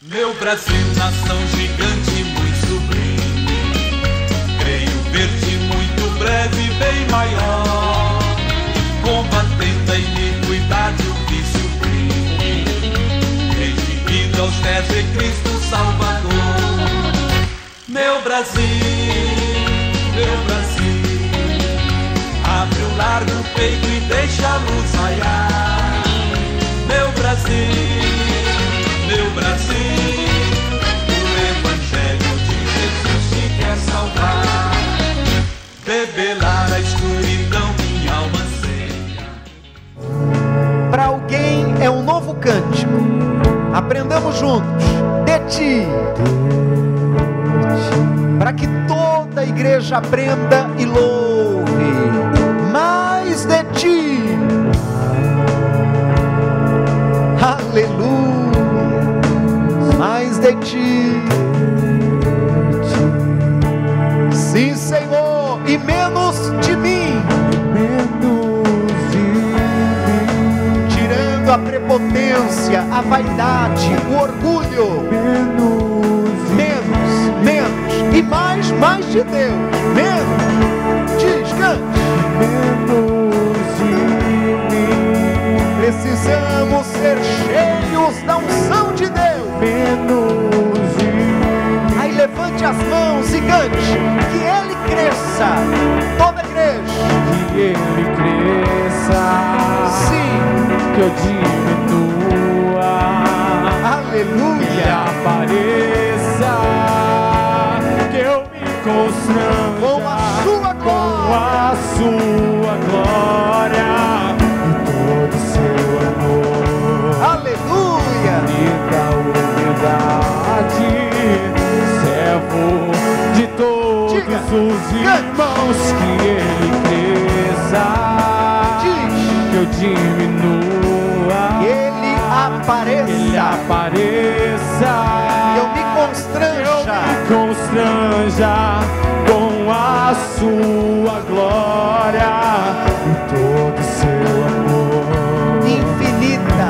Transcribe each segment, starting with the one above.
Meu Brasil, nação gigante, muito sublime, creio ver-te muito breve, bem maior, combatendo a iniquidade, o vício, o crime, redimindo aos pés de Cristo Salvador. Meu Brasil, abre o largo peito e deixa a luz raiar. Meu Brasil, o Evangelho de Jesus te quer salvar. Revelar a escuridão, minha alma anseia. Para alguém é um novo cântico. Aprendamos juntos. De ti. Para que toda a igreja aprenda e louve. Mais de ti. Aleluia. Mais de ti. Sim, Senhor, e menos de mim. Tirando a prepotência, a vaidade, o orgulho. Menos, e mais de Deus. Menos, diz, cante. Precisamos ser cheios da unção de Deus. Aí levante as mãos e cante. Que Ele cresça. Toda a igreja. Que Ele cresça. Sim. Que eu diminua. Aleluia. Que apareça. Que eu me constranja com a sua glória. Com a sua glória. Aleluia! Da humildade, servo de todos os irmãos, que Ele cresça, que eu diminua, que Ele apareça, que eu me constranja com a sua glória e todo seu amor. Infinita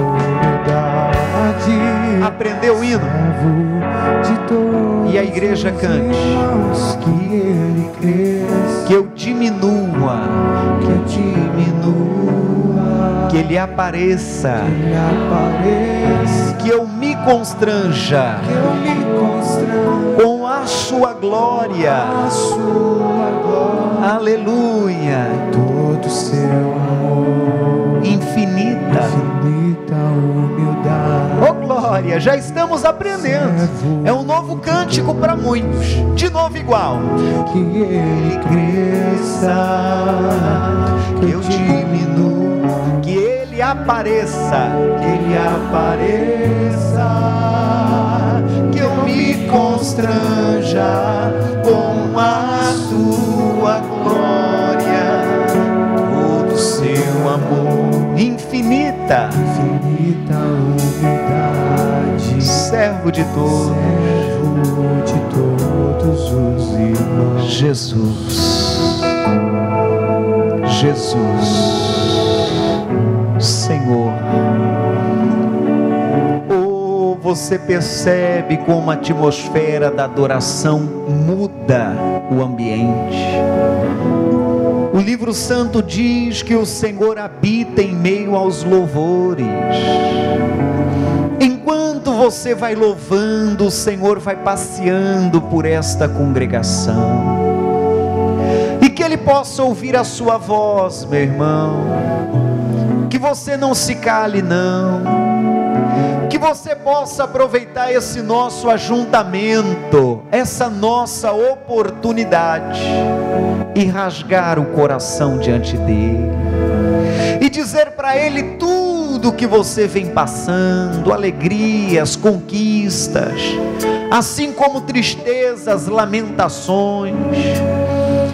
humildade. Aprendeu o hino? E a igreja cante. Que Ele cresça, que eu diminua, que Ele apareça, que eu me constranja com a sua glória. Aleluia. Todo seu amor, infinita humildade. Oh glória, já estamos aprendendo. É um novo cântico para muitos. De novo igual. Que Ele cresça, que eu diminua, que Ele apareça, que eu me constranja com a sua glória, todo seu amor, infinita humildade, servo de todos os irmãos. Jesus, Senhor. Oh, você percebe como a atmosfera da adoração muda o ambiente. O livro santo diz que o Senhor habita em meio aos louvores. Enquanto você vai louvando, o Senhor vai passeando por esta congregação. E que Ele possa ouvir a sua voz, meu irmão. Que você não se cale, não. Que você possa aproveitar esse nosso ajuntamento, essa nossa oportunidade, e rasgar o coração diante dEle, e dizer para Ele tudo que você vem passando, alegrias, conquistas, assim como tristezas, lamentações.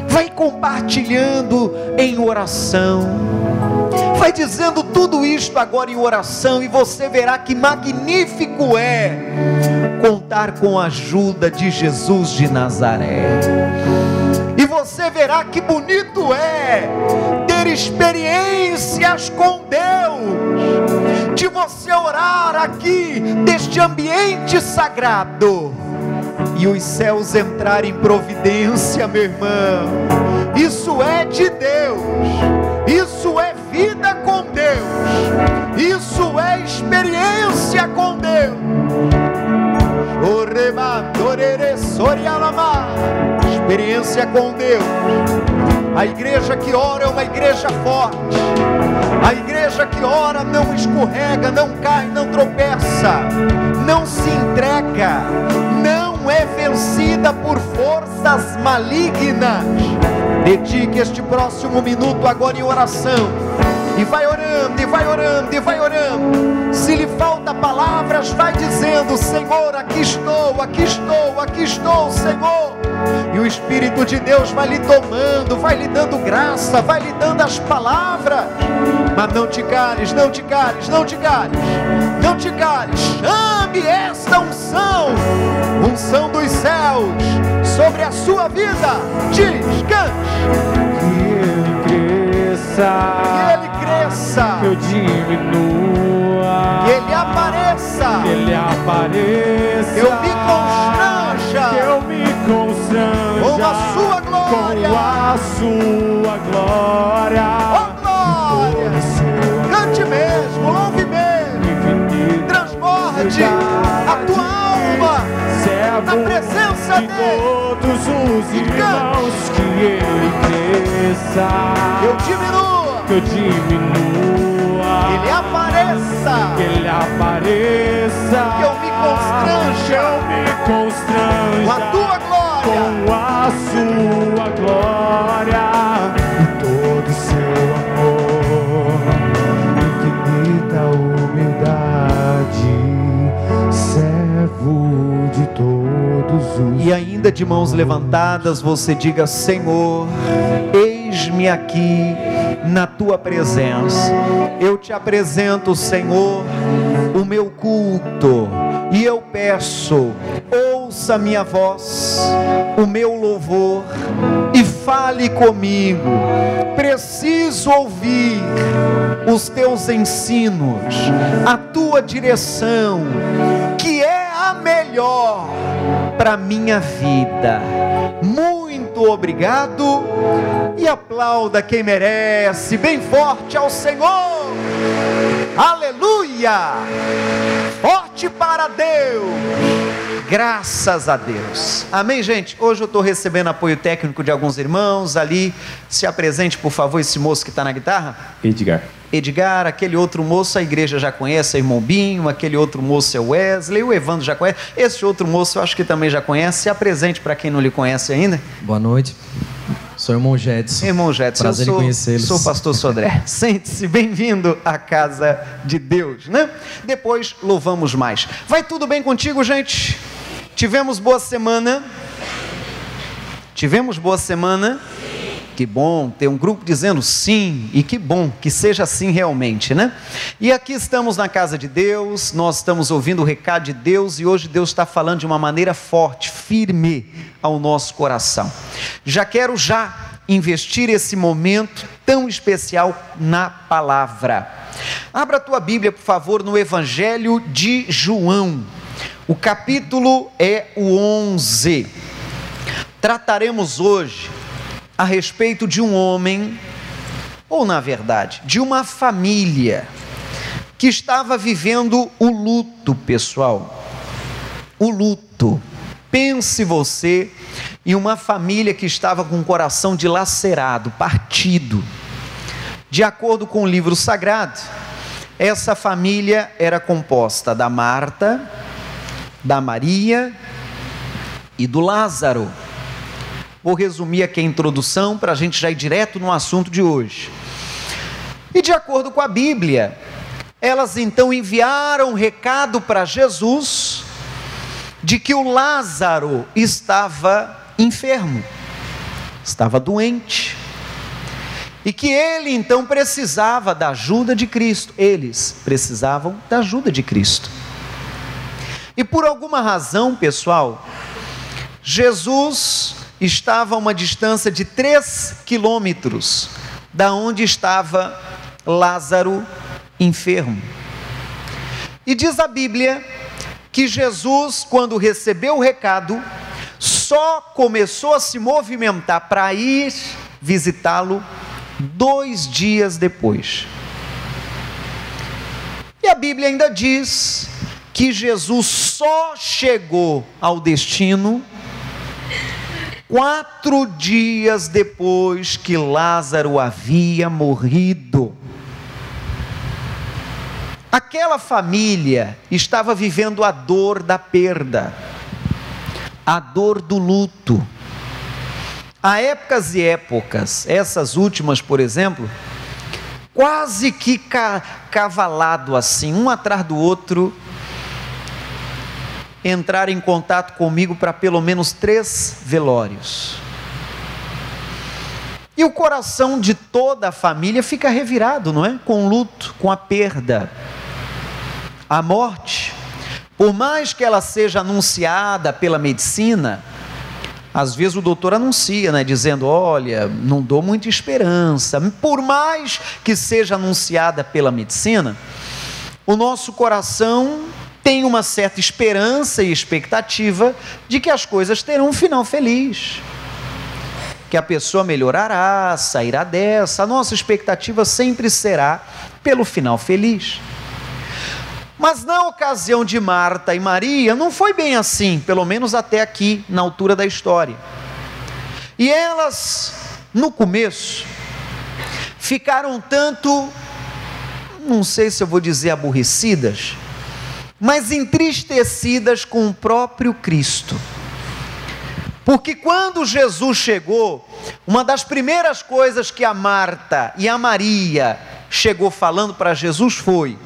Vai compartilhando em oração, vai dizendo tudo isto agora em oração, e você verá que magnífico é contar com a ajuda de Jesus de Nazaré. E você verá que bonito é ter experiências com Deus, de você orar aqui, deste ambiente sagrado, e os céus entrarem em providência, meu irmão. Isso é de Deus, isso é vida com Deus, isso é experiência com Deus. Experiência com Deus. A igreja que ora é uma igreja forte. A igreja que ora não escorrega, não cai, não tropeça, não se entrega, não é vencida por forças malignas. Dedique este próximo minuto agora em oração, e vai orando, e vai orando, e vai orando. Se lhe falta palavras, vai dizendo: Senhor, aqui estou, aqui estou, aqui estou, Senhor. E o Espírito de Deus vai lhe tomando, vai lhe dando graça, vai lhe dando as palavras. Mas não te cales, não te cales, não te cales, não te cales. Chame esta unção, unção dos céus, sobre a sua vida. Diz, cante. Que ele cresça, Que ele cresça, que eu diminua, que ele apareça, que ele apareça, que eu me constranja, que eu me constranja com a sua glória, com a sua glória. Oh glória, cante mesmo, louve mesmo, transborde a tua alma na presença de dele. todos os irmãos, que ele cresça, Que eu diminua, que eu diminua, que ele apareça, que ele apareça, que eu me constranja, que eu me constranja com a tua glória, com a sua glória e todo o seu amor, infinita humildade, servo de todos os. E ainda de mãos levantadas você diga: Senhor, eis-me aqui na tua presença. Eu te apresento, Senhor, o meu culto, e eu peço: ouça minha voz, o meu louvor, e fale comigo. Preciso ouvir os teus ensinos, a tua direção, que é a melhor para minha vida. Muito obrigado, e aplauda quem merece, bem forte ao Senhor. Aleluia! Forte para Deus. Graças a Deus. Amém, gente? Hoje eu estou recebendo apoio técnico de alguns irmãos ali. Se apresente, por favor, esse moço que está na guitarra. Edgar, aquele outro moço a igreja já conhece, é irmão Binho, aquele outro moço é o Wesley, o Evandro já conhece, esse outro moço eu acho que também já conhece. Se apresente para quem não lhe conhece ainda. Boa noite, sou o irmão Jedson. Irmão Jedson, prazer em conhecê-los. Sou o pastor Sodré. Sente-se, bem-vindo à casa de Deus, né? Depois louvamos mais. Vai tudo bem contigo, gente? Tivemos boa semana? Tivemos boa semana? Que bom, ter um grupo dizendo sim, e que bom que seja assim realmente, né? E aqui estamos na casa de Deus, nós estamos ouvindo o recado de Deus, e hoje Deus está falando de uma maneira forte, firme ao nosso coração. Já quero investir esse momento tão especial na palavra. Abra a tua Bíblia, por favor, no Evangelho de João. O capítulo é o 11. Trataremos hoje a respeito de um homem, ou na verdade, de uma família que estava vivendo o luto, pessoal. O luto. Pense você em uma família que estava com o coração dilacerado, partido. De acordo com o livro sagrado, essa família era composta da Marta, da Maria e do Lázaro. Vou resumir aqui a introdução para a gente já ir direto no assunto de hoje. E de acordo com a Bíblia, elas então enviaram um recado para Jesus de que o Lázaro estava enfermo, estava doente, e que ele então precisava da ajuda de Cristo. Eles precisavam da ajuda de Cristo. E por alguma razão, pessoal, Jesus estava a uma distância de 3 quilômetros da onde estava Lázaro enfermo. E diz a Bíblia que Jesus, quando recebeu o recado, só começou a se movimentar para ir visitá-lo 2 dias depois. E a Bíblia ainda diz que Jesus só chegou ao destino 4 dias depois que Lázaro havia morrido. Aquela família estava vivendo a dor da perda, a dor do luto. Há épocas e épocas, essas últimas, por exemplo, quase que cavalado assim, um atrás do outro, entrar em contato comigo para pelo menos 3 velórios. E o coração de toda a família fica revirado, não é? Com o luto, com a perda. A morte, por mais que ela seja anunciada pela medicina, às vezes o doutor anuncia, né, dizendo, olha, não dou muita esperança. Por mais que seja anunciada pela medicina, o nosso coração tem uma certa esperança e expectativa de que as coisas terão um final feliz, que a pessoa melhorará, sairá dessa. A nossa expectativa sempre será pelo final feliz. Mas na ocasião de Marta e Maria, não foi bem assim, pelo menos até aqui, na altura da história. E elas, no começo, ficaram tanto, não sei se eu vou dizer aborrecidas, mas entristecidas com o próprio Cristo. Porque quando Jesus chegou, uma das primeiras coisas que a Marta e a Maria chegou falando para Jesus foi: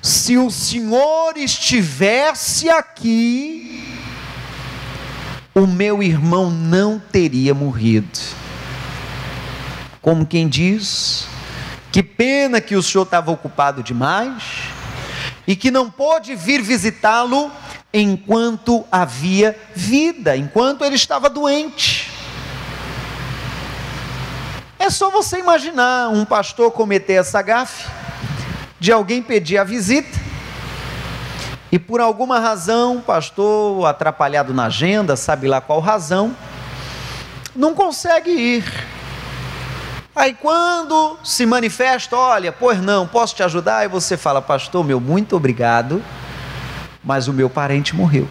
se o Senhor estivesse aqui, o meu irmão não teria morrido. Como quem diz, que pena que o Senhor estava ocupado demais e que não pôde vir visitá-lo enquanto havia vida, enquanto ele estava doente. É só você imaginar um pastor cometer essa gafe de alguém pedir a visita e por alguma razão, o pastor atrapalhado na agenda, sabe lá qual razão, não consegue ir. Aí quando se manifesta, olha, pois não, posso te ajudar? E você fala, pastor, meu muito obrigado, mas o meu parente morreu.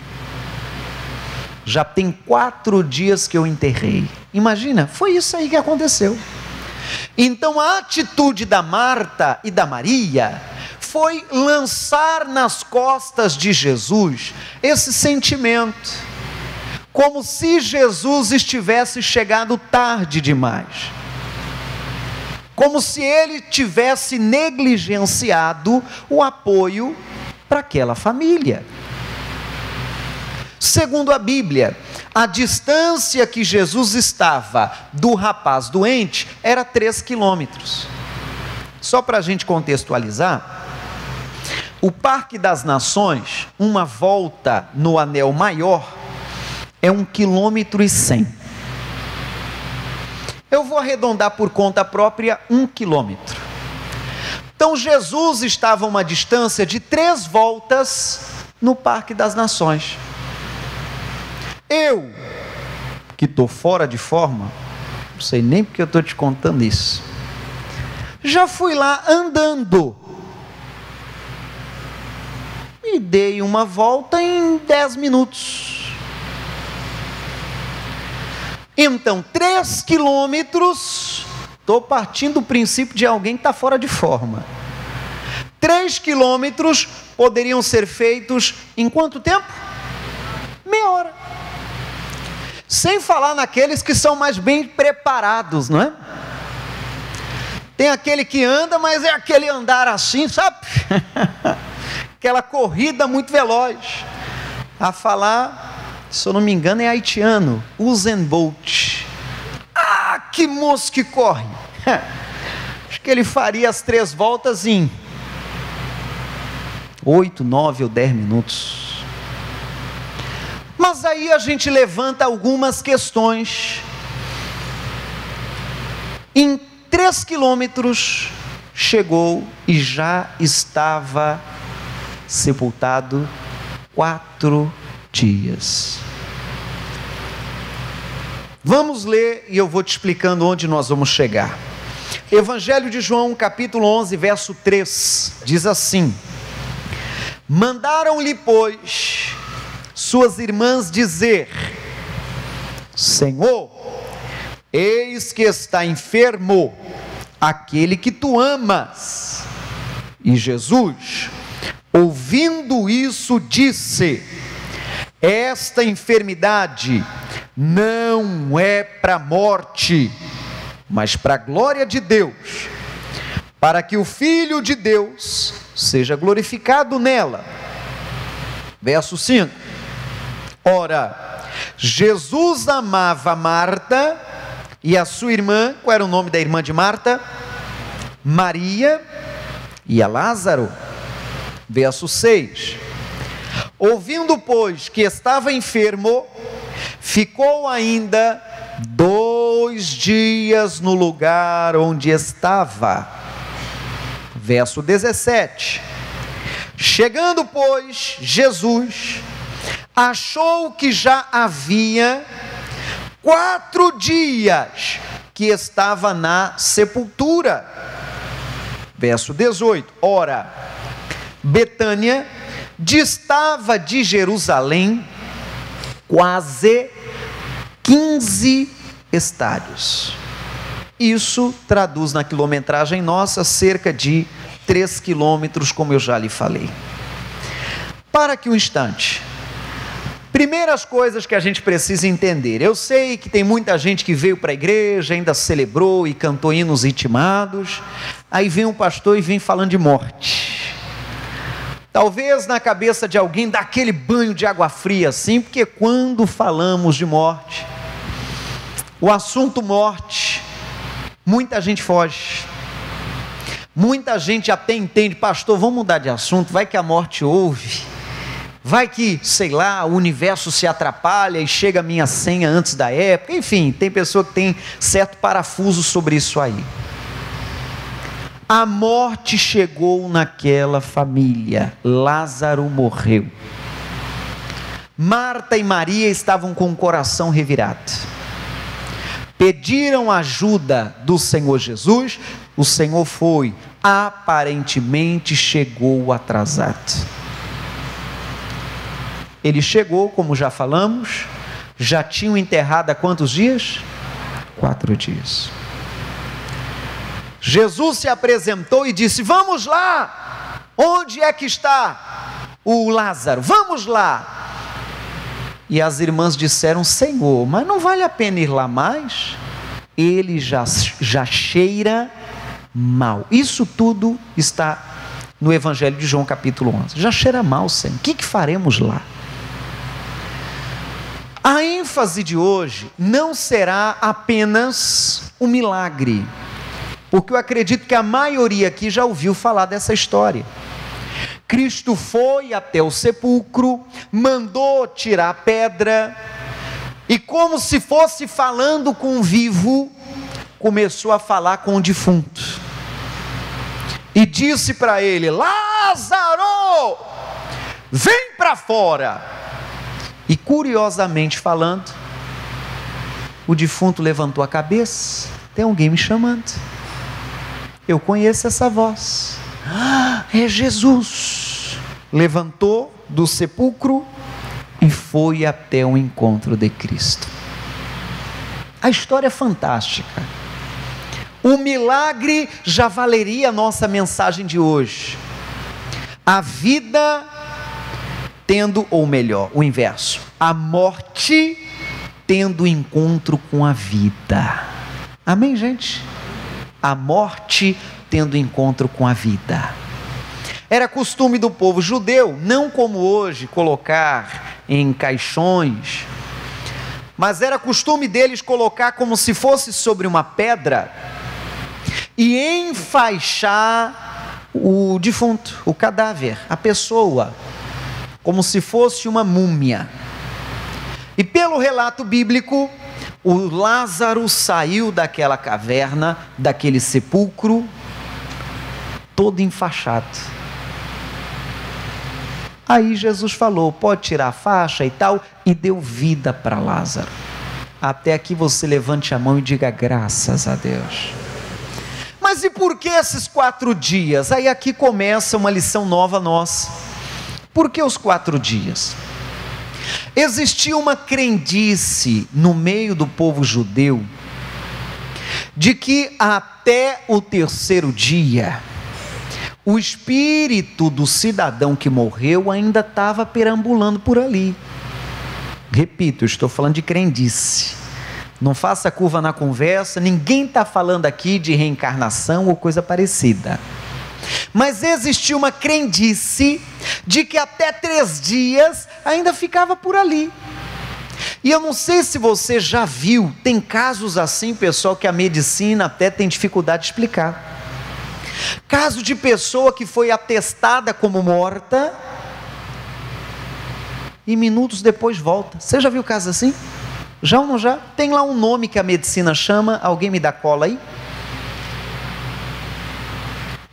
Já tem 4 dias que eu enterrei. Imagina, foi isso aí que aconteceu. Então a atitude da Marta e da Maria foi lançar nas costas de Jesus esse sentimento, como se Jesus estivesse chegado tarde demais, como se ele tivesse negligenciado o apoio para aquela família. Segundo a Bíblia, a distância que Jesus estava do rapaz doente era 3 quilômetros. Só para a gente contextualizar, o Parque das Nações, uma volta no anel maior, é 1,1 km. Eu vou arredondar por conta própria 1 quilômetro. Então Jesus estava a uma distância de 3 voltas no Parque das Nações. Eu, que estou fora de forma, não sei nem porque eu estou te contando isso, já fui lá andando e dei uma volta em 10 minutos. Então 3 quilômetros, estou partindo do princípio de alguém que está fora de forma. 3 quilômetros poderiam ser feitos em quanto tempo? Meia hora. Sem falar naqueles que são mais bem preparados, não é? Tem aquele que anda, mas é aquele andar assim, sabe? Aquela corrida muito veloz. A falar, se eu não me engano, é haitiano, Usain Bolt. Ah, que moço que corre! Acho que ele faria as 3 voltas em 8, 9 ou 10 minutos. Mas aí a gente levanta algumas questões. Em 3 quilômetros chegou e já estava sepultado 4 dias. Vamos ler e eu vou te explicando onde nós vamos chegar. Evangelho de João, capítulo 11, verso 3, diz assim: mandaram-lhe, pois, suas irmãs dizer: Senhor, eis que está enfermo aquele que tu amas. E Jesus, ouvindo isso, disse: esta enfermidade não é para a morte, mas para a glória de Deus, para que o Filho de Deus seja glorificado nela. Verso 5. Ora, Jesus amava Marta e a sua irmã. Qual era o nome da irmã de Marta? Maria, e a Lázaro. Verso 6. Ouvindo, pois, que estava enfermo, ficou ainda 2 dias no lugar onde estava. Verso 17. Chegando, pois, Jesus achou que já havia 4 dias que estava na sepultura. Verso 18. Ora, Betânia distava de Jerusalém quase 15 estádios. Isso traduz na quilometragem nossa cerca de 3 quilômetros, como eu já lhe falei. Para aqui um instante. Primeiras coisas que a gente precisa entender. Eu sei que tem muita gente que veio para a igreja, ainda celebrou e cantou hinos ritmados. Aí vem um pastor e vem falando de morte. Talvez na cabeça de alguém dá aquele banho de água fria assim, porque quando falamos de morte, o assunto morte, muita gente foge. Muita gente até entende: pastor, vamos mudar de assunto, vai que a morte houve, vai que, sei lá, o universo se atrapalha e chega a minha senha antes da época. Enfim, tem pessoa que tem certo parafuso sobre isso aí. A morte chegou naquela família. Lázaro morreu. Marta e Maria estavam com o coração revirado. Pediram ajuda do Senhor Jesus. O Senhor foi, aparentemente chegou atrasado. Ele chegou, como já falamos, já tinham enterrado há quantos dias? 4 dias. Jesus se apresentou e disse: vamos lá, onde é que está o Lázaro? Vamos lá. E as irmãs disseram: Senhor, mas não vale a pena ir lá mais? Ele já cheira mal. Isso tudo está no Evangelho de João capítulo 11. Já cheira mal, Senhor, o que faremos lá? A ênfase de hoje não será apenas um milagre, porque eu acredito que a maioria aqui já ouviu falar dessa história. Cristo foi até o sepulcro, mandou tirar a pedra, e como se fosse falando com o vivo, começou a falar com o defunto, e disse para ele: Lázaro, vem para fora. E curiosamente falando, o defunto levantou a cabeça: tem alguém me chamando, eu conheço essa voz, é Jesus. Levantou do sepulcro e foi até o encontro de Cristo. A história é fantástica. O milagre já valeria a nossa mensagem de hoje. A vida tendo, ou melhor, o inverso, a morte tendo encontro com a vida. Amém, gente? A morte tendo encontro com a vida. Era costume do povo judeu, não como hoje, colocar em caixões, mas era costume deles colocar como se fosse sobre uma pedra e enfaixar o defunto, o cadáver, a pessoa, como se fosse uma múmia. E pelo relato bíblico, o Lázaro saiu daquela caverna, daquele sepulcro, todo enfaixado. Aí Jesus falou, pode tirar a faixa e tal, e deu vida para Lázaro. Até aqui você levante a mão e diga graças a Deus. Mas e por que esses 4 dias? Aí aqui começa uma lição nova nossa. Por que os 4 dias? Existia uma crendice no meio do povo judeu, de que até o 3º dia, o espírito do cidadão que morreu ainda estava perambulando por ali. Repito, eu estou falando de crendice. Não faça curva na conversa, ninguém está falando aqui de reencarnação ou coisa parecida. Mas existia uma crendice de que até 3 dias ainda ficava por ali. E eu não sei se você já viu, tem casos assim, pessoal, que a medicina até tem dificuldade de explicar. Caso de pessoa que foi atestada como morta e minutos depois volta. Você já viu casos assim? Já ou não já? Tem lá um nome que a medicina chama, alguém me dá cola aí?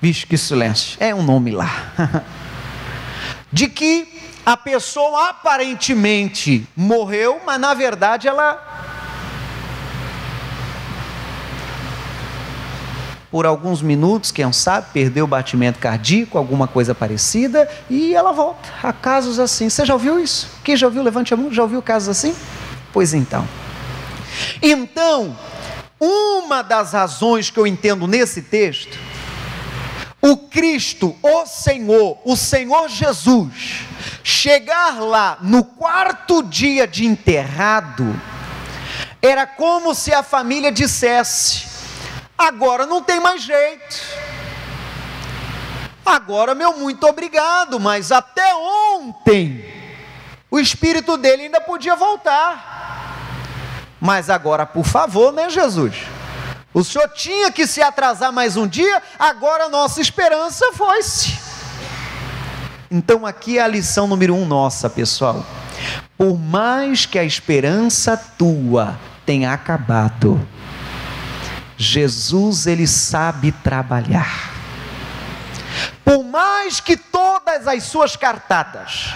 Vixe, que silêncio, é um nome lá. De que a pessoa aparentemente morreu, mas na verdade ela, por alguns minutos, quem sabe, perdeu o batimento cardíaco, alguma coisa parecida, e ela volta. Há casos assim. Você já ouviu isso? Quem já ouviu? Levante a mão. Já ouviu casos assim? Pois então. Então, uma das razões que eu entendo nesse texto, o Cristo, o Senhor Jesus, chegar lá no 4º dia de enterrado, era como se a família dissesse, agora não tem mais jeito, agora meu muito obrigado, mas até ontem, o espírito dele ainda podia voltar, mas agora por favor, né Jesus? O senhor tinha que se atrasar mais um dia, agora a nossa esperança foi-se. Então aqui é a lição número 1 nossa, pessoal. Por mais que a esperança tua tenha acabado, Jesus, ele sabe trabalhar. Por mais que todas as suas cartadas,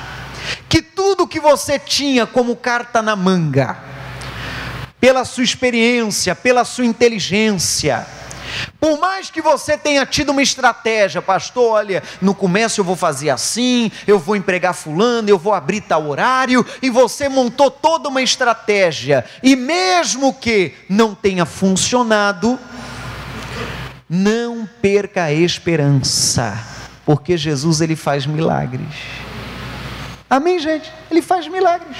que tudo que você tinha como carta na manga, pela sua experiência, pela sua inteligência, por mais que você tenha tido uma estratégia, pastor, olha, no começo eu vou fazer assim, eu vou empregar fulano, eu vou abrir tal horário, e você montou toda uma estratégia, e mesmo que não tenha funcionado, não perca a esperança, porque Jesus, ele faz milagres. Amém, gente? Ele faz milagres.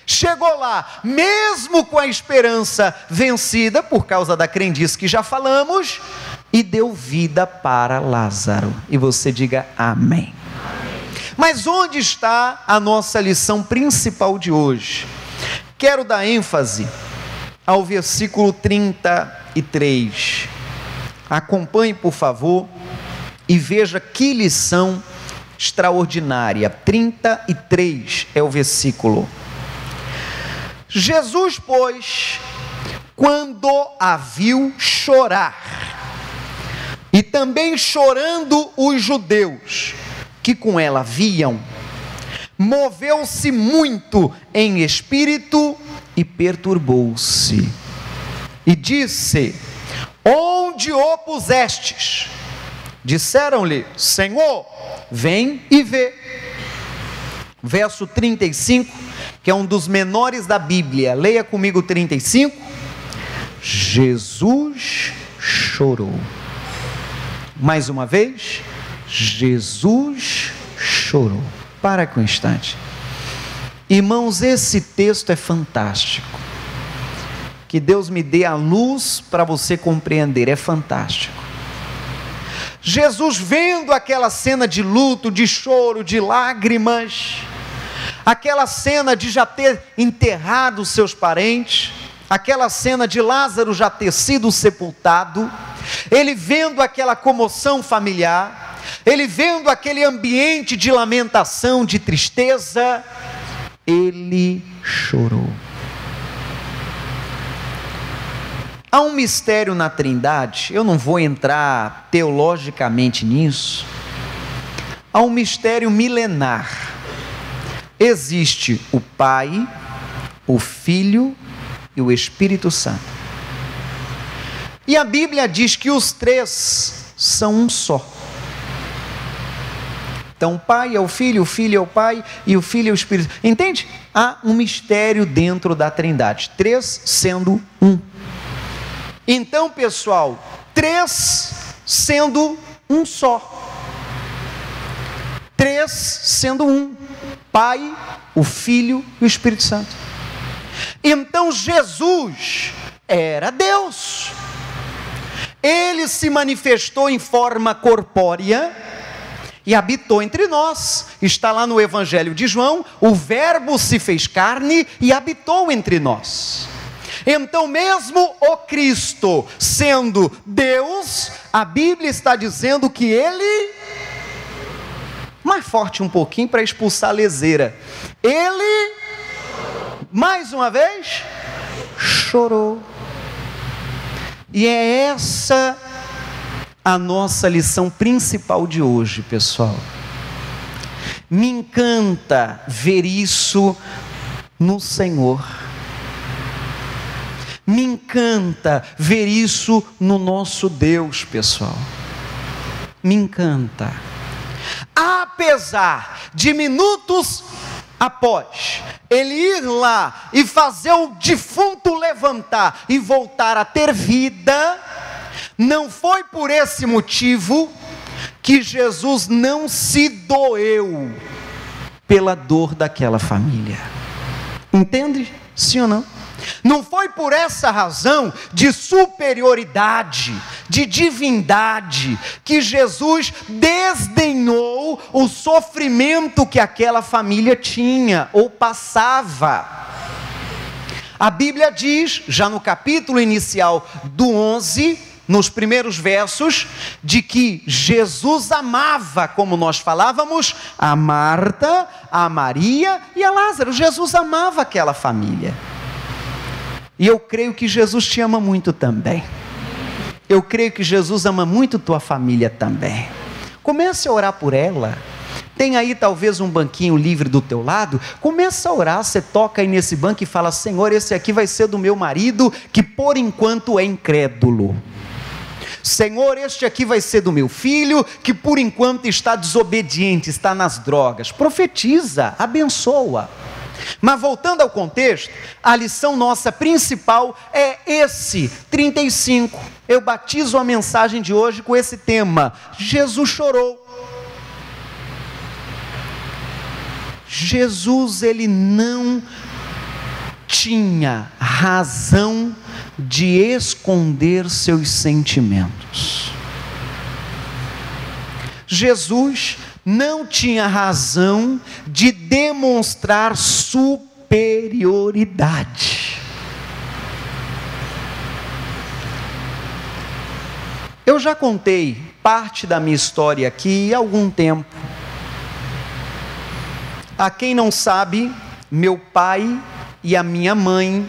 Chegou lá, mesmo com a esperança vencida, por causa da crendice que já falamos, e deu vida para Lázaro. E você diga amém. Mas onde está a nossa lição principal de hoje? Quero dar ênfase ao versículo 33. Acompanhe, por favor, e veja que lição extraordinária. 33 é o versículo. Jesus, pois, quando a viu chorar, e também chorando os judeus que com ela viam, moveu-se muito em espírito e perturbou-se, e disse: onde o pusestes? Disseram-lhe: Senhor, vem e vê. Verso 35, que é um dos menores da Bíblia, leia comigo 35. Jesus chorou. Mais uma vez, Jesus chorou. Para aqui um instante. Irmãos, esse texto é fantástico. Que Deus me dê a luz para você compreender, é fantástico. Jesus vendo aquela cena de luto, de choro, de lágrimas, aquela cena de já ter enterrado os seus parentes, aquela cena de Lázaro já ter sido sepultado, ele vendo aquela comoção familiar, ele vendo aquele ambiente de lamentação, de tristeza, ele chorou. Há um mistério na Trindade, eu não vou entrar teologicamente nisso, há um mistério milenar, existe o Pai, o Filho e o Espírito Santo. E a Bíblia diz que os três são um só. Então o Pai é o Filho é o Pai e o Filho é o Espírito. Entende? Há um mistério dentro da Trindade. Três sendo um. Então, pessoal, três sendo um só. Três sendo um. Pai, o Filho e o Espírito Santo. Então Jesus era Deus. Ele se manifestou em forma corpórea e habitou entre nós. Está lá no Evangelho de João, o Verbo se fez carne e habitou entre nós. Então mesmo o Cristo sendo Deus, a Bíblia está dizendo que Ele, mais forte um pouquinho para expulsar a leseira, Ele, mais uma vez, chorou. E é essa a nossa lição principal de hoje, pessoal. Me encanta ver isso no Senhor. Me encanta ver isso no nosso Deus, pessoal. Me encanta. Apesar de minutos após ele ir lá e fazer o defunto levantar e voltar a ter vida, não foi por esse motivo que Jesus não se doeu pela dor daquela família. Entende? Sim ou não? Não foi por essa razão de superioridade, de divindade, que Jesus desdenhou o sofrimento que aquela família tinha ou passava. A Bíblia diz, já no capítulo inicial do 11, nos primeiros versos, de que Jesus amava, como nós falávamos, a Marta, a Maria e a Lázaro. Jesus amava aquela família. E eu creio que Jesus te ama muito também. Eu creio que Jesus ama muito tua família também. Comece a orar por ela. Tem aí talvez um banquinho livre do teu lado. Comece a orar, você toca aí nesse banco e fala: Senhor, esse aqui vai ser do meu marido, que por enquanto é incrédulo. Senhor, este aqui vai ser do meu filho, que por enquanto está desobediente, está nas drogas. Profetiza, abençoa. Mas voltando ao contexto, a lição nossa principal é esse 35. Eu batizo a mensagem de hoje com esse tema: Jesus chorou. Jesus, ele não tinha razão de esconder seus sentimentos. Jesus não tinha razão de demonstrar superioridade. Eu já contei parte da minha história aqui há algum tempo. A quem não sabe, meu pai e a minha mãe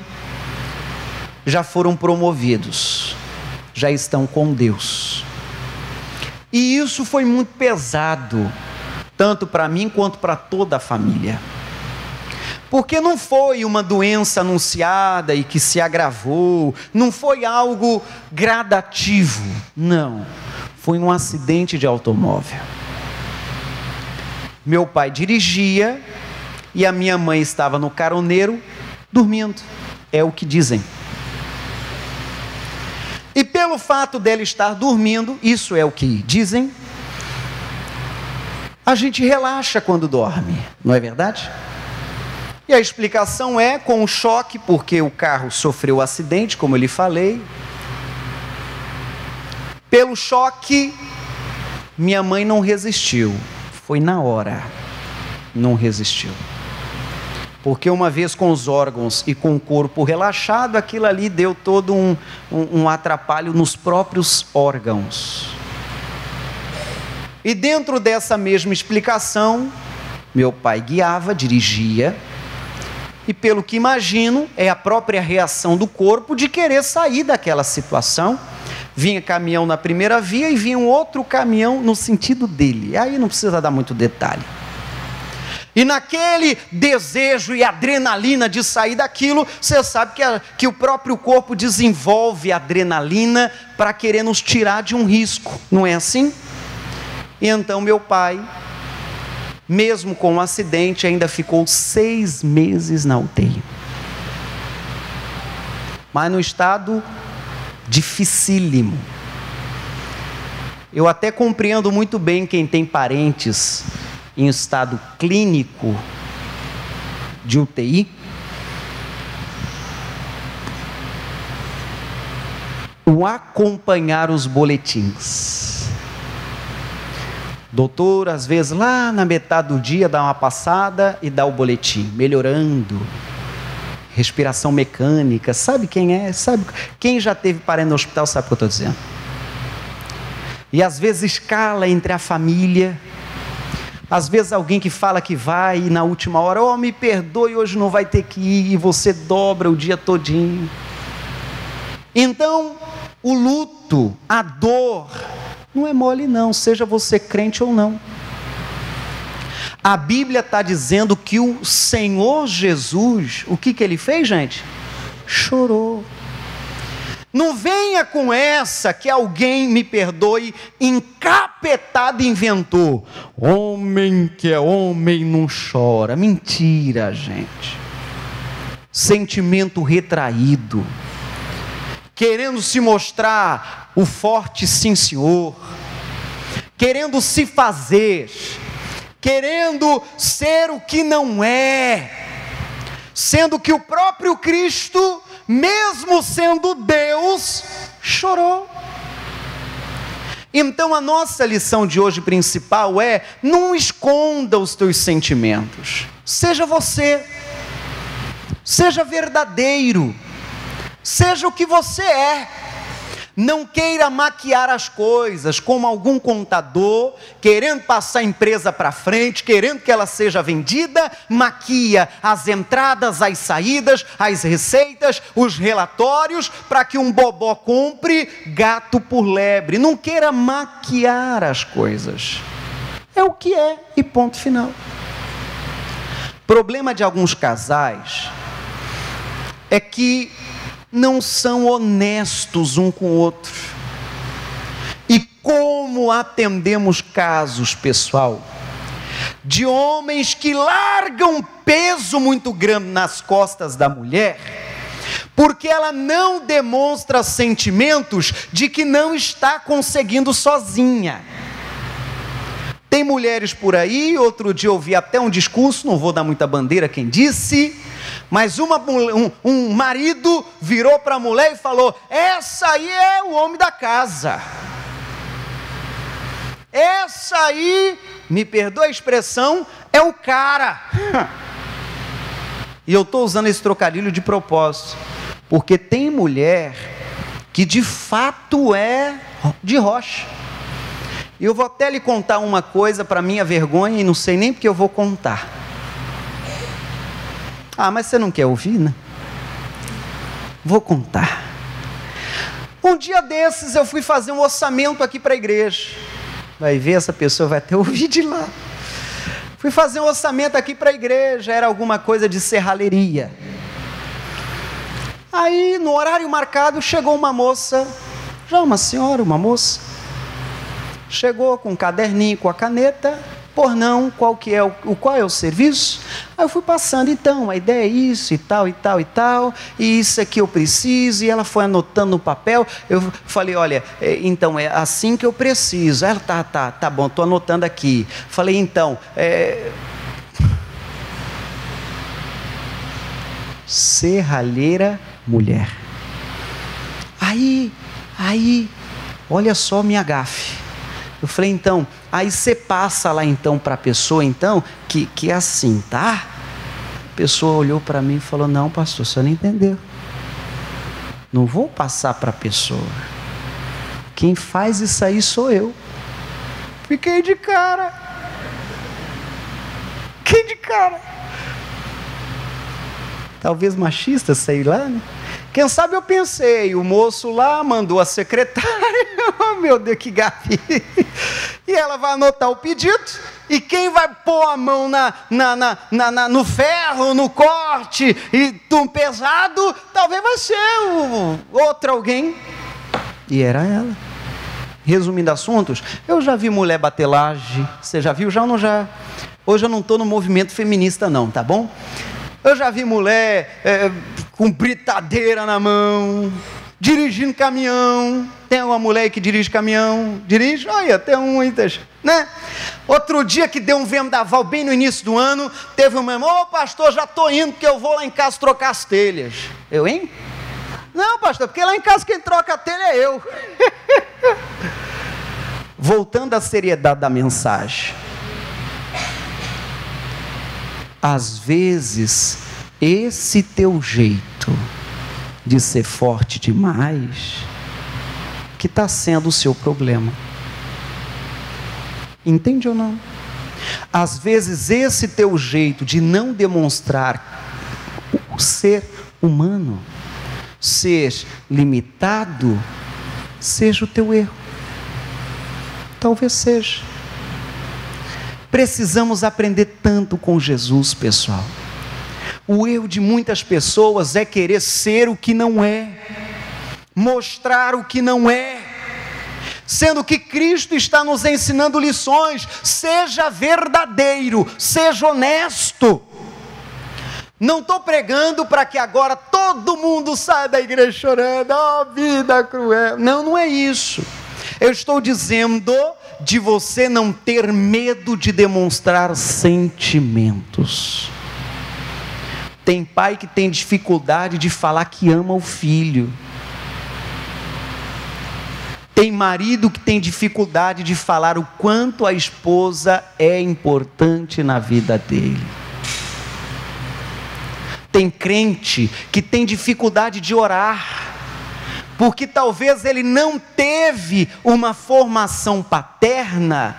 já foram promovidos, já estão com Deus. E isso foi muito pesado, tanto para mim quanto para toda a família. Porque não foi uma doença anunciada e que se agravou, não foi algo gradativo, não. Foi um acidente de automóvel. Meu pai dirigia e a minha mãe estava no caroneiro dormindo, é o que dizem. E pelo fato dela estar dormindo, isso é o que dizem, a gente relaxa quando dorme, não é verdade? E a explicação é com o choque, porque o carro sofreu acidente, como eu lhe falei. Pelo choque, minha mãe não resistiu, foi na hora, não resistiu. Porque uma vez com os órgãos e com o corpo relaxado, aquilo ali deu todo um atrapalho nos próprios órgãos. E dentro dessa mesma explicação, meu pai guiava, dirigia, e pelo que imagino, é a própria reação do corpo de querer sair daquela situação. Vinha caminhão na primeira via e vinha um outro caminhão no sentido dele. Aí não precisa dar muito detalhe. E naquele desejo e adrenalina de sair daquilo, você sabe que o próprio corpo desenvolve adrenalina para querer nos tirar de um risco, não é assim? E então meu pai, mesmo com o acidente, ainda ficou 6 meses na UTI. Mas no estado dificílimo. Eu até compreendo muito bem quem tem parentes em estado clínico de UTI. O acompanhar os boletins. Doutor, às vezes lá na metade do dia dá uma passada e dá o boletim, melhorando. Respiração mecânica, sabe quem é? Sabe quem já teve parente no hospital sabe o que eu estou dizendo. E às vezes escala entre a família. Às vezes alguém que fala que vai e na última hora, oh, me perdoe, hoje não vai ter que ir, e você dobra o dia todinho. Então, o luto, a dor, não é mole não, seja você crente ou não. A Bíblia está dizendo que o Senhor Jesus, o que ele fez, gente? Chorou. Não venha com essa que alguém, me perdoe, encapetado inventou. Homem que é homem não chora. Mentira, gente. Sentimento retraído. Querendo se mostrar o forte sim senhor. Querendo se fazer. Querendo ser o que não é. Sendo que o próprio Cristo, mesmo sendo Deus, chorou. Então a nossa lição de hoje principal é: não esconda os teus sentimentos, seja você, seja verdadeiro, seja o que você é. Não queira maquiar as coisas como algum contador, querendo passar a empresa para frente, querendo que ela seja vendida, maquia as entradas, as saídas, as receitas, os relatórios, para que um bobó compre gato por lebre. Não queira maquiar as coisas. É o que é e ponto final. Problema de alguns casais é que não são honestos um com o outro. E como atendemos casos, pessoal, de homens que largam peso muito grande nas costas da mulher, porque ela não demonstra sentimentos de que não está conseguindo sozinha. Tem mulheres por aí, outro dia eu ouvi até um discurso, não vou dar muita bandeira quem disse, mas um marido virou para a mulher e falou: essa aí é o homem da casa, essa aí, me perdoa a expressão, é o cara. E eu estou usando esse trocadilho de propósito, porque tem mulher que de fato é de rocha. E eu vou até lhe contar uma coisa para minha vergonha, e não sei nem porque eu vou contar. Ah, mas você não quer ouvir, né? Vou contar. Um dia desses eu fui fazer um orçamento aqui para a igreja. Vai ver, essa pessoa vai até ouvir de lá. Fui fazer um orçamento aqui para a igreja, era alguma coisa de serralheria. Aí, no horário marcado, chegou uma moça, já uma senhora, uma moça, chegou com um caderninho, com a caneta. Por não, qual é o serviço? Aí eu fui passando, então, a ideia é isso, e tal, e tal, e tal, e isso aqui eu preciso, e ela foi anotando no papel. Eu falei: olha, então, é assim que eu preciso. Ela, tá bom, estou anotando aqui. Falei: então, serralheira mulher. Aí, olha só minha gafe. Eu falei: então, aí você passa lá então para a pessoa, então, que é assim, tá? A pessoa olhou para mim e falou: não, pastor, você não entendeu. Não vou passar para a pessoa. Quem faz isso aí sou eu. Fiquei de cara. Talvez machista, sei lá, né? Quem sabe eu pensei, o moço lá mandou a secretária, oh meu Deus, que gafe, e ela vai anotar o pedido, E quem vai pôr a mão no ferro, no corte, e tão pesado, talvez vai ser outro alguém. E era ela. Resumindo assuntos, eu já vi mulher bater laje. Você já viu? Já ou não já? Hoje eu não estou no movimento feminista não, tá bom? Eu já vi mulher com britadeira na mão, dirigindo caminhão. Tem uma mulher que dirige caminhão? Dirige? Olha, tem um aí, né? Outro dia que deu um vendaval bem no início do ano, teve uma irmã: ô pastor, já estou indo porque eu vou lá em casa trocar as telhas. Eu, hein? Não, pastor, porque lá em casa quem troca a telha é eu. Voltando à seriedade da mensagem. Às vezes, esse teu jeito de ser forte demais, que está sendo o seu problema. Entende ou não? Às vezes, esse teu jeito de não demonstrar o ser humano, ser limitado, seja o teu erro. Talvez seja. Precisamos aprender tanto com Jesus, pessoal. O erro de muitas pessoas é querer ser o que não é, mostrar o que não é, sendo que Cristo está nos ensinando lições. Seja verdadeiro, seja honesto. Não estou pregando para que agora todo mundo saia da igreja chorando, oh, vida cruel. Não, não é isso. Eu estou dizendo de você não ter medo de demonstrar sentimentos. Tem pai que tem dificuldade de falar que ama o filho. Tem marido que tem dificuldade de falar o quanto a esposa é importante na vida dele. Tem crente que tem dificuldade de orar, porque talvez ele não teve uma formação paterna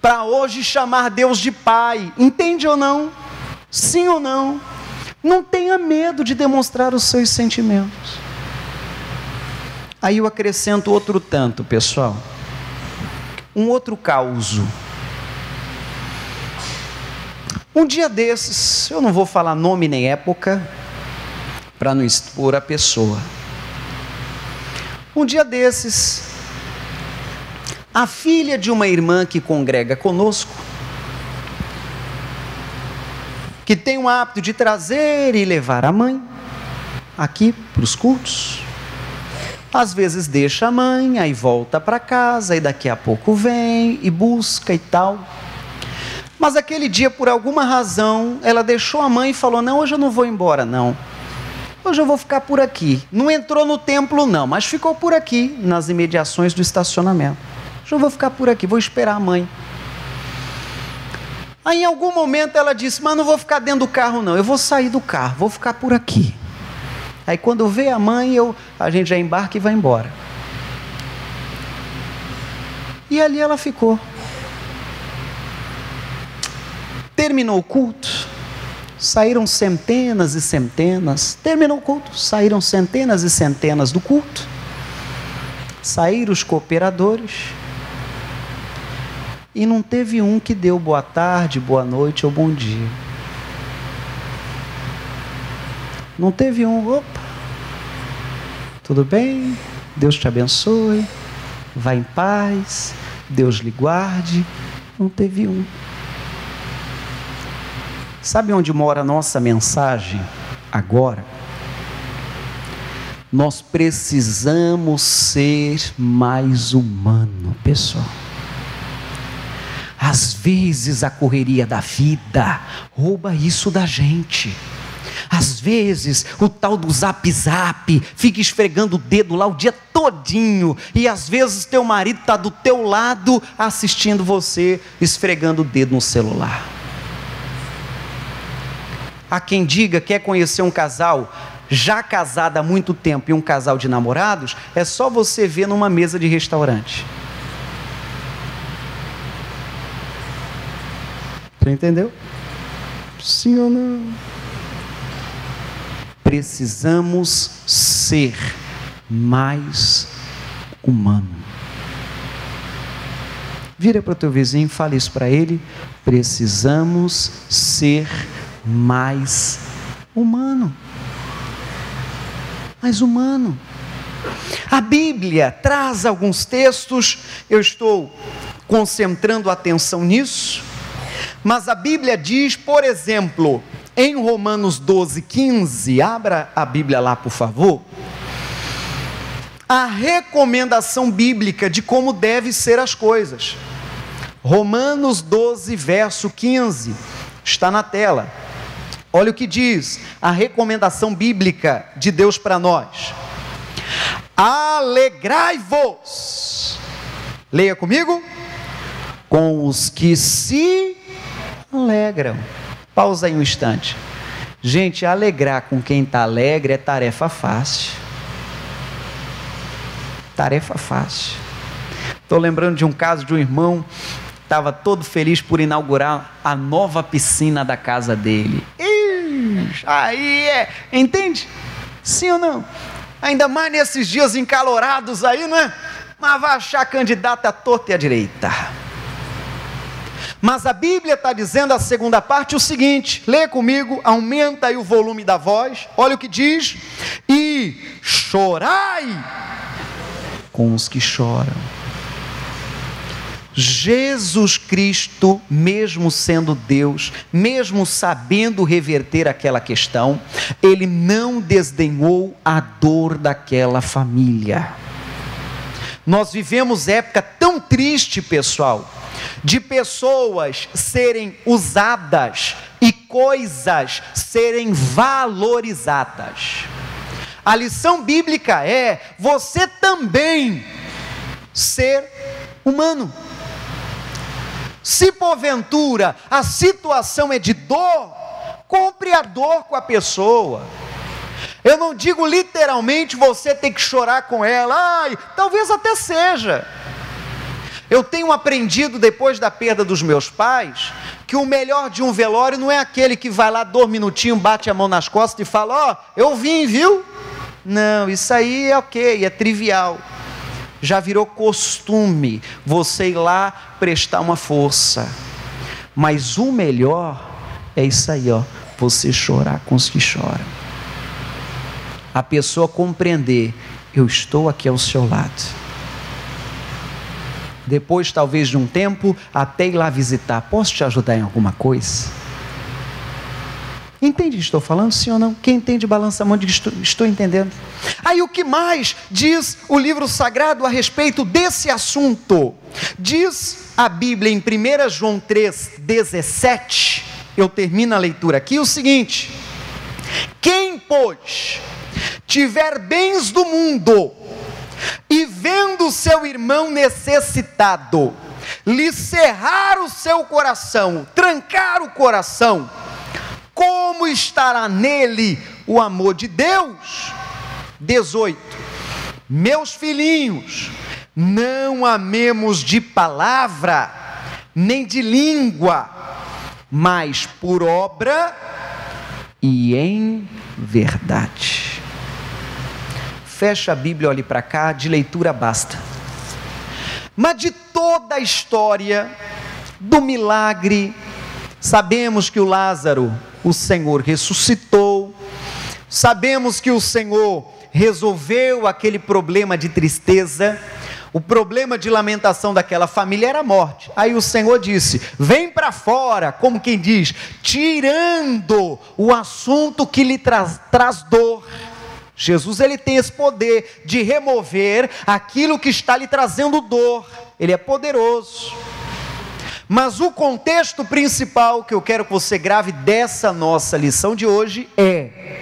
para hoje chamar Deus de pai. Entende ou não? Sim ou não? Não tenha medo de demonstrar os seus sentimentos. Aí eu acrescento outro tanto, pessoal. Um outro causo. Um dia desses, eu não vou falar nome nem época, para não expor a pessoa. Um dia desses, a filha de uma irmã que congrega conosco, que tem o hábito de trazer e levar a mãe aqui para os cultos, às vezes deixa a mãe, aí volta para casa, e daqui a pouco vem e busca e tal. Mas aquele dia, por alguma razão, ela deixou a mãe e falou: não, hoje eu não vou embora não, hoje eu vou ficar por aqui. Não entrou no templo não, mas ficou por aqui, nas imediações do estacionamento. Hoje eu vou ficar por aqui, vou esperar a mãe. Aí em algum momento ela disse: mas não vou ficar dentro do carro não, eu vou sair do carro, vou ficar por aqui. Aí quando vê a mãe, a gente já embarca e vai embora. E ali ela ficou. Terminou o culto, saíram centenas e centenas. Terminou o culto, saíram centenas e centenas do culto. Saíram os cooperadores. E não teve um que deu boa tarde, boa noite ou bom dia. Não teve um: opa, tudo bem, Deus te abençoe, vá em paz, Deus lhe guarde. Não teve um. Sabe onde mora a nossa mensagem agora? Nós precisamos ser mais humano, pessoal. Às vezes a correria da vida rouba isso da gente. Às vezes o tal do zap zap fica esfregando o dedo lá o dia todinho, e às vezes teu marido está do teu lado assistindo você esfregando o dedo no celular. Há quem diga que quer conhecer um casal já casado há muito tempo e um casal de namorados, é só você ver numa mesa de restaurante. Você entendeu? Sim ou não? Precisamos ser mais humano. Vira para o teu vizinho, fala isso para ele. Precisamos ser mais humano. Mais humano. A Bíblia traz alguns textos, eu estou concentrando a atenção nisso, mas a Bíblia diz, por exemplo, em Romanos 12:15, abra a Bíblia lá, por favor, a recomendação bíblica de como devem ser as coisas. Romanos 12, verso 15, está na tela. Olha o que diz a recomendação bíblica de Deus para nós: alegrai-vos, leia comigo, com os que se alegram. Pausa aí um instante. Gente, alegrar com quem está alegre é tarefa fácil. Tarefa fácil. Estou lembrando de um caso de um irmão que estava todo feliz por inaugurar a nova piscina da casa dele. Aí entende? Sim ou não? Ainda mais nesses dias encalorados aí, não é? Mas vai achar candidata à torta e à direita. Mas a Bíblia está dizendo a segunda parte o seguinte, lê comigo, aumenta aí o volume da voz, olha o que diz: e chorai com os que choram. Jesus Cristo, mesmo sendo Deus, mesmo sabendo reverter aquela questão, Ele não desdenhou a dor daquela família. Nós vivemos época tão triste, pessoal, de pessoas serem usadas e coisas serem valorizadas. A lição bíblica é você também ser humano. Se porventura a situação é de dor, compre a dor com a pessoa. Eu não digo literalmente você ter que chorar com ela, talvez até seja. Eu tenho aprendido depois da perda dos meus pais, que o melhor de um velório não é aquele que vai lá 2 minutinhos, bate a mão nas costas e fala, eu vim, viu? Não, isso aí é ok, é trivial. Já virou costume você ir lá prestar uma força. Mas o melhor é isso aí, você chorar com os que choram. A pessoa compreender, eu estou aqui ao seu lado. Depois, talvez de um tempo, até ir lá visitar, posso te ajudar em alguma coisa? Entende o que estou falando, sim ou não? Quem entende, balança a mão, diz, estou entendendo. Aí o que mais diz o livro sagrado a respeito desse assunto? Diz a Bíblia em 1 João 3,17, eu termino a leitura aqui, o seguinte: quem, pois, tiver bens do mundo, e vendo seu irmão necessitado, lhe cerrar o seu coração, trancar o coração, como estará nele o amor de Deus? 18. Meus filhinhos, não amemos de palavra, nem de língua, mas por obra e em verdade. Fecha a Bíblia, olhe para cá, de leitura basta. Mas de toda a história do milagre, sabemos que o Lázaro, o Senhor ressuscitou, sabemos que o Senhor resolveu aquele problema de tristeza, o problema de lamentação daquela família era a morte. Aí o Senhor disse, vem para fora, como quem diz, tirando o assunto que lhe traz dor. Jesus, ele tem esse poder de remover aquilo que está lhe trazendo dor, ele é poderoso. Mas o contexto principal que eu quero que você grave dessa nossa lição de hoje é: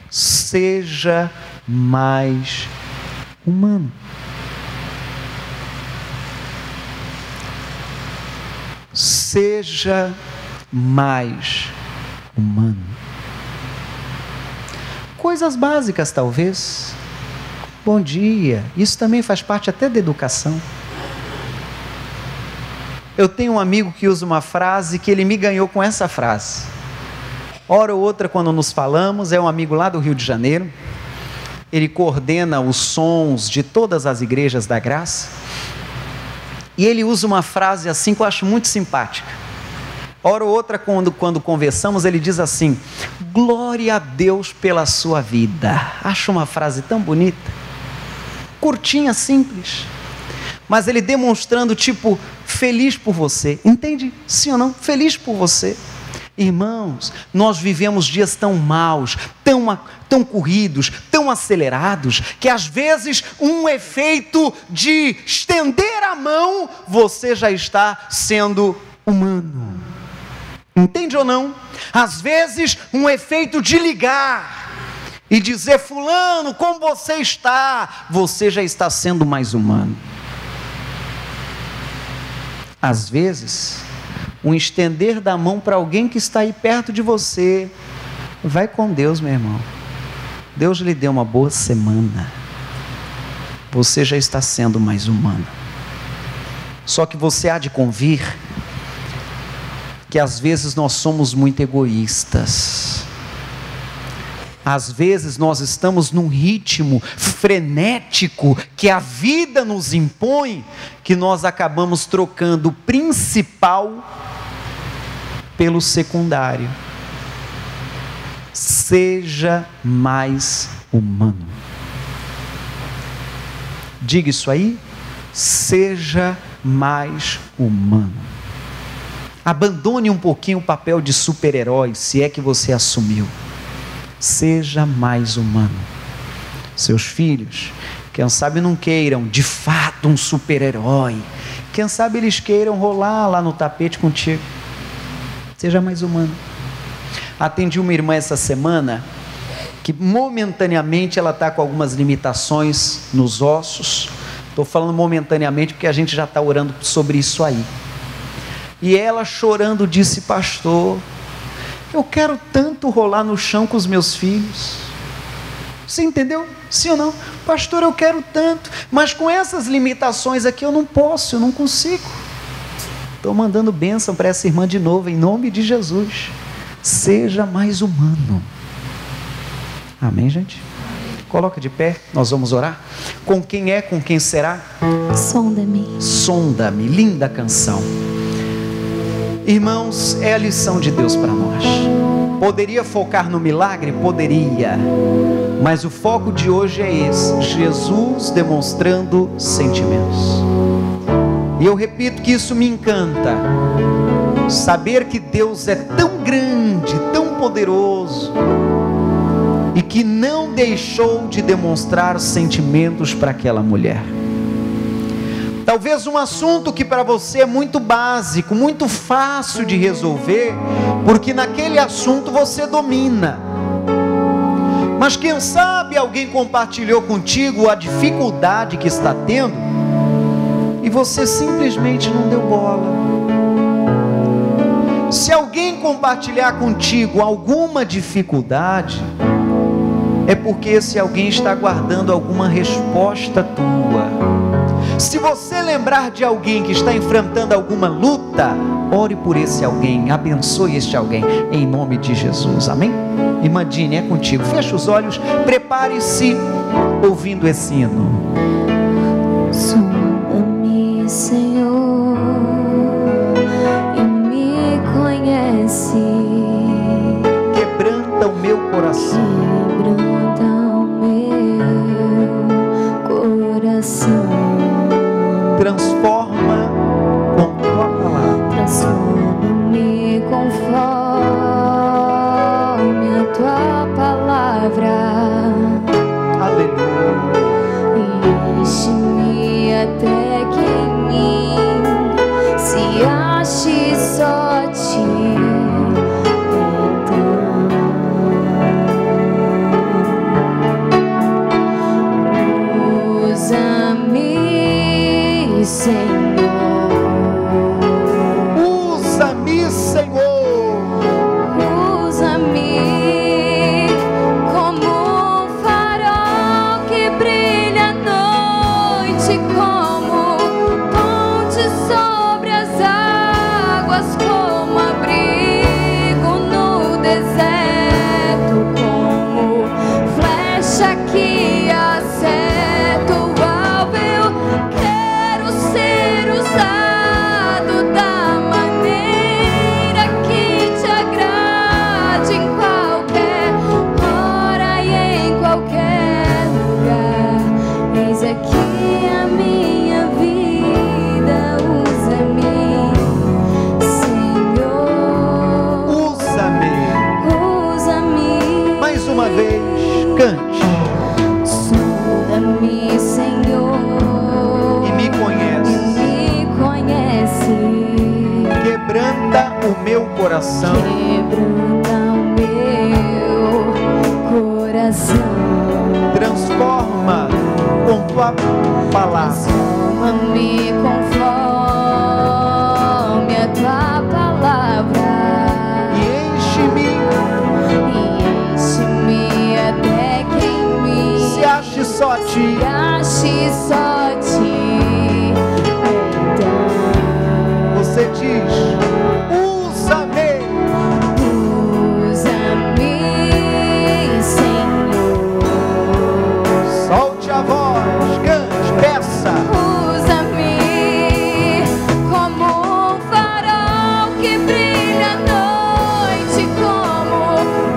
seja mais humano. Seja mais humano. Coisas básicas talvez. Bom dia, isso também faz parte até da educação. Eu tenho um amigo que usa uma frase que ele me ganhou com essa frase. Hora ou outra, quando nos falamos, é um amigo lá do Rio de Janeiro. Ele coordena os sons de todas as igrejas da graça. E ele usa uma frase assim que eu acho muito simpática. Hora ou outra, quando conversamos, ele diz assim: glória a Deus pela sua vida. Acho uma frase tão bonita, curtinha, simples, mas ele demonstrando, tipo, feliz por você. Entende? Sim ou não? Feliz por você. Irmãos, nós vivemos dias tão maus, tão corridos, tão acelerados, que às vezes um efeito de estender a mão, você já está sendo humano. Entende ou não? Às vezes um efeito de ligar e dizer: fulano, como você está? Você já está sendo mais humano. Às vezes um estender da mão para alguém que está aí perto de você. Vai com Deus, meu irmão. Deus lhe deu uma boa semana. Você já está sendo mais humano. Só que você há de convir que às vezes nós somos muito egoístas. Às vezes nós estamos num ritmo frenético que a vida nos impõe, que nós acabamos trocando o principal pelo secundário. Seja mais humano. Diga isso aí. Seja mais humano. Abandone um pouquinho o papel de super-herói, se é que você assumiu. Seja mais humano. Seus filhos, quem sabe não queiram de fato um super-herói. Quem sabe eles queiram rolar lá no tapete contigo. Seja mais humano. Atendi uma irmã essa semana que momentaneamente ela está com algumas limitações nos ossos. Estou falando momentaneamente porque a gente já está orando sobre isso aí. E ela chorando disse: pastor, eu quero tanto rolar no chão com os meus filhos. Você entendeu? Sim ou não? Pastor, eu quero tanto, mas com essas limitações aqui eu não posso, eu não consigo. Estou mandando bênção para essa irmã de novo, em nome de Jesus. Seja mais humano. Amém, gente? Coloca de pé, nós vamos orar. Com quem é, com quem será? Sonda-me. Sonda-me, linda canção. Irmãos, é a lição de Deus para nós. Poderia focar no milagre? Poderia. Mas o foco de hoje é esse: Jesus demonstrando sentimentos. E eu repito que isso me encanta. Saber que Deus é tão grande, tão poderoso, e que não deixou de demonstrar sentimentos para aquela mulher. Talvez um assunto que para você é muito básico, muito fácil de resolver, porque naquele assunto você domina. Mas quem sabe alguém compartilhou contigo a dificuldade que está tendo, e você simplesmente não deu bola. Se alguém compartilhar contigo alguma dificuldade, é porque esse alguém está aguardando alguma resposta tua. Se você lembrar de alguém que está enfrentando alguma luta, ore por esse alguém, abençoe este alguém, em nome de Jesus, amém? Irmã Dini, é contigo. Feche os olhos, prepare-se ouvindo esse hino. Sonda-me, Senhor, e me conhece. Quebranta o meu coração. Quebranta o meu coração. Transforma com tua palavra. Transforma-me conforme a tua palavra. Aleluia. Enche-me até que em mim se ache só ti. Então usa-me, Senhor. Usa-me, Senhor. Usa-me como uma vez, cante. Sonda-me, Senhor, E me conhece. Quebranta o meu coração. Quebranta o meu coração. Transforma com tua palavra. Transforma-me conforme a tua palavra. E enche-me até que em mim se ache só a ti. se ache só a ti. Você diz: usa-me. Usa-me, Senhor. Solte a voz, cante, peça. Usa-me como um farol que brilha à noite, como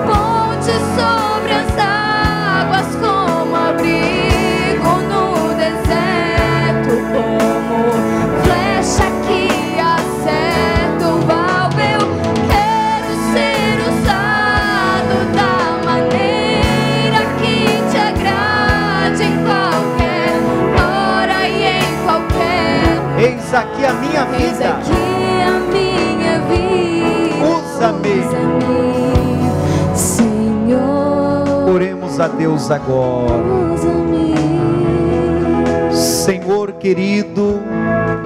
ponte sobre as águas, como abrigo no deserto, como flecha que acerta o alvo. Eu quero ser usado da maneira que te agrade, em qualquer hora e em qualquer. Eis aqui a minha Eis vida. aqui a minha vida. Usa-me. Senhor. Oremos a Deus agora. Usa-me. Senhor querido,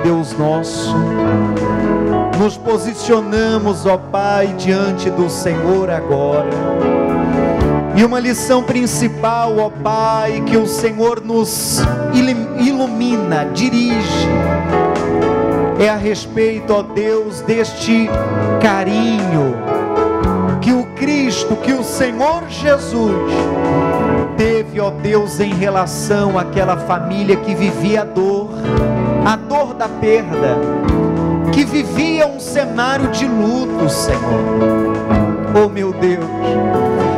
Deus nosso, nos posicionamos, ó Pai, diante do Senhor agora. E uma lição principal, ó Pai, que o Senhor nos ilumina, dirige, é a respeito, ó Deus, deste carinho que o Cristo, que o Senhor Jesus teve, ó Deus, em relação àquela família que vivia a dor da perda, que vivia um cenário de luto, Senhor. Oh meu Deus,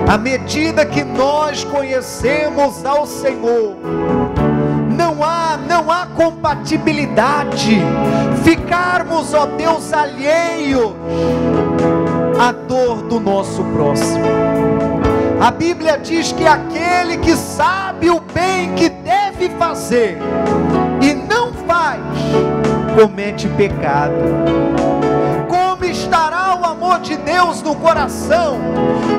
à medida que nós conhecemos ao Senhor, não há compatibilidade ficarmos, ó Deus, alheios à dor do nosso próximo. A Bíblia diz que aquele que sabe o bem que deve fazer e não faz, comete pecado. Como estará o amor de Deus no coração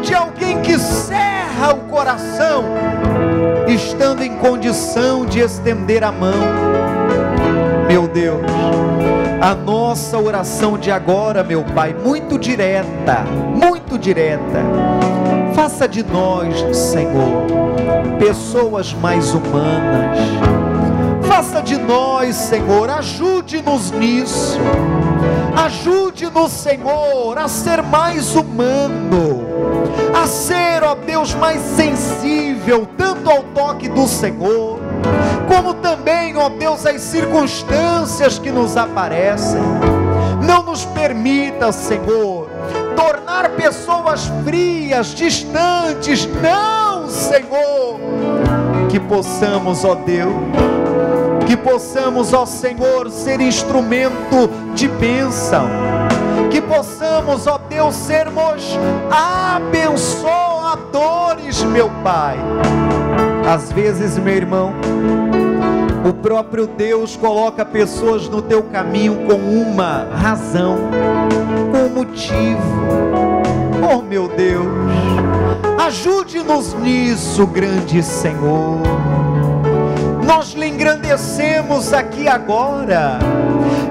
de alguém que cerra o coração, estando em condição de estender a mão? Meu Deus, a nossa oração de agora, meu Pai, muito direta, faça de nós, Senhor, pessoas mais humanas. Faça de nós, Senhor, ajude-nos nisso. Ajude-nos, Senhor, a ser mais humano, a ser, ó Deus, mais sensível, tanto ao toque do Senhor, como também, ó Deus, às circunstâncias que nos aparecem. Não nos permita, Senhor, tornar pessoas frias, distantes. Não, Senhor, que possamos, ó Deus, que possamos, ó Senhor, ser instrumento de bênção, que possamos, ó Deus, sermos abençoadores, meu Pai. Às vezes, meu irmão, o próprio Deus coloca pessoas no teu caminho com uma razão, com um motivo. Oh meu Deus, ajude-nos nisso, grande Senhor. Nós lhe engrandecemos aqui agora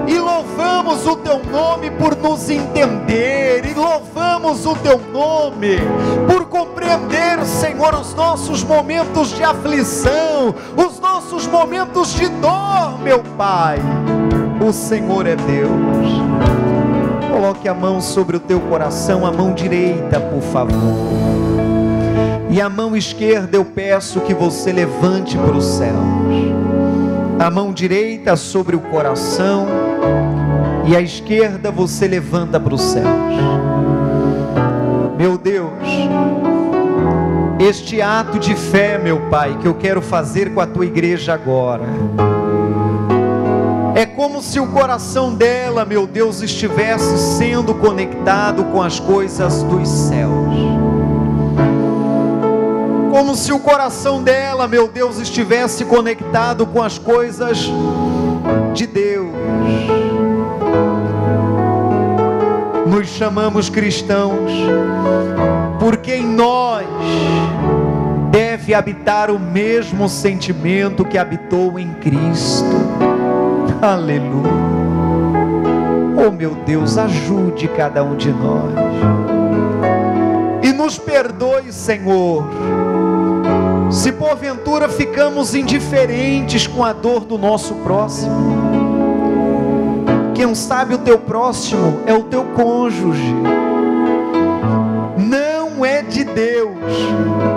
e louvamos o teu nome por nos entender, e louvamos o teu nome por compreender, Senhor, os nossos momentos de aflição, os nossos momentos de dor, meu Pai. O Senhor é Deus. Coloque a mão sobre o teu coração, a mão direita, por favor, e a mão esquerda eu peço que você levante para os céus. A mão direita sobre o coração e a esquerda você levanta para os céus. Meu Deus, este ato de fé, meu Pai, que eu quero fazer com a tua igreja agora, é como se o coração dela, meu Deus, estivesse sendo conectado com as coisas dos céus. como se o coração dela, meu Deus, estivesse conectado com as coisas de Deus. Nos chamamos cristãos porque em nós deve habitar o mesmo sentimento que habitou em Cristo. Aleluia. Oh meu Deus, ajude cada um de nós e nos perdoe, Senhor, se porventura ficamos indiferentes com a dor do nosso próximo. Quem sabe o teu próximo é o teu cônjuge. Não é de Deus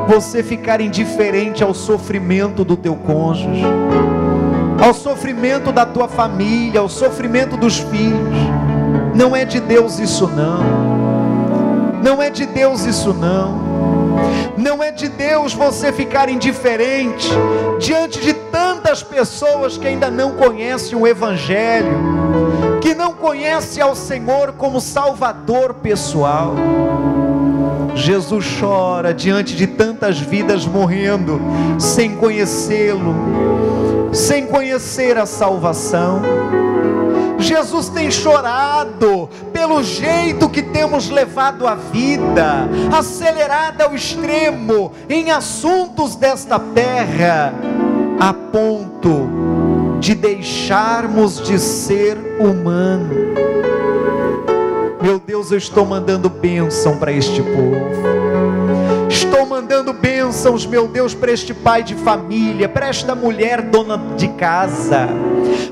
você ficar indiferente ao sofrimento do teu cônjuge, ao sofrimento da tua família, ao sofrimento dos filhos. Não é de Deus isso não. Não é de Deus isso não. Não é de Deus você ficar indiferente diante de tantas pessoas que ainda não conhecem o Evangelho, que não conhecem ao Senhor como Salvador pessoal. Jesus chora diante de tantas vidas morrendo sem conhecê-lo, sem conhecer a salvação. Jesus tem chorado pelo jeito que temos levado a vida, acelerada ao extremo em assuntos desta terra, a ponto de deixarmos de ser humano. Meu Deus, eu estou mandando bênção para este povo. Estou mandando bênçãos, meu Deus, para este pai de família, para esta mulher dona de casa,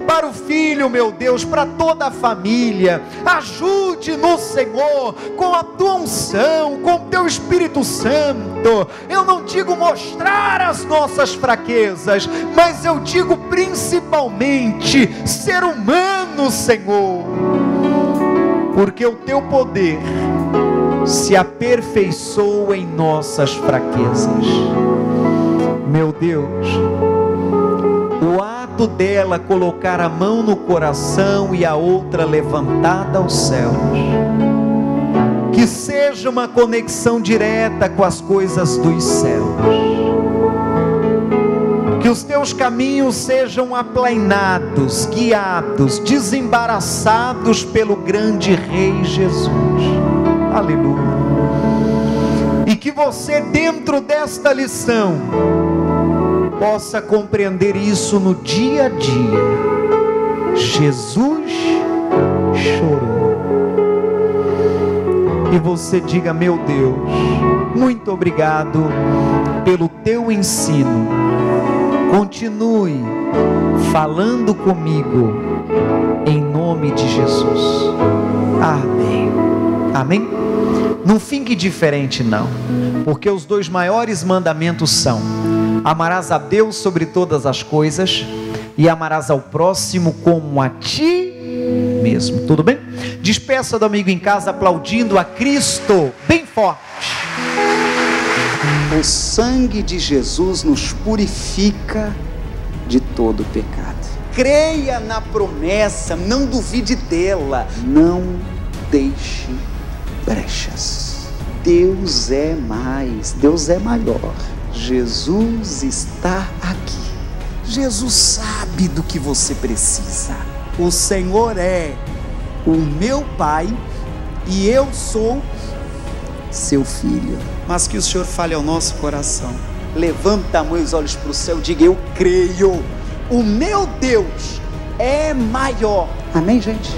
para o filho, meu Deus, para toda a família. Ajude-nos, Senhor, com a tua unção, com o teu Espírito Santo. Eu não digo mostrar as nossas fraquezas, mas eu digo principalmente ser humano, Senhor, porque o teu poder se aperfeiçoa em nossas fraquezas. Meu Deus, o ato dela colocar a mão no coração e a outra levantada aos céus, que seja uma conexão direta com as coisas dos céus, que os teus caminhos sejam aplainados, guiados, desembaraçados pelo grande Rei Jesus. Aleluia. E que você, dentro desta lição, possa compreender isso no dia a dia. Jesus chorou. E você diga: meu Deus, muito obrigado pelo teu ensino. Continue falando comigo, em nome de Jesus. Amém. Amém? Não fique diferente não, porque os dois maiores mandamentos são: amarás a Deus sobre todas as coisas e amarás ao próximo como a ti mesmo. Tudo bem? Despeça do amigo em casa aplaudindo a Cristo bem forte. O sangue de Jesus nos purifica de todo pecado. Creia na promessa, não duvide dela, não deixe brechas. Deus é mais, Deus é maior. Jesus está aqui. Jesus sabe do que você precisa. O Senhor é o meu Pai e eu sou seu filho. Mas que o Senhor fale ao nosso coração. Levanta os olhos para o céu e diga: eu creio, o meu Deus é maior. Amém, gente?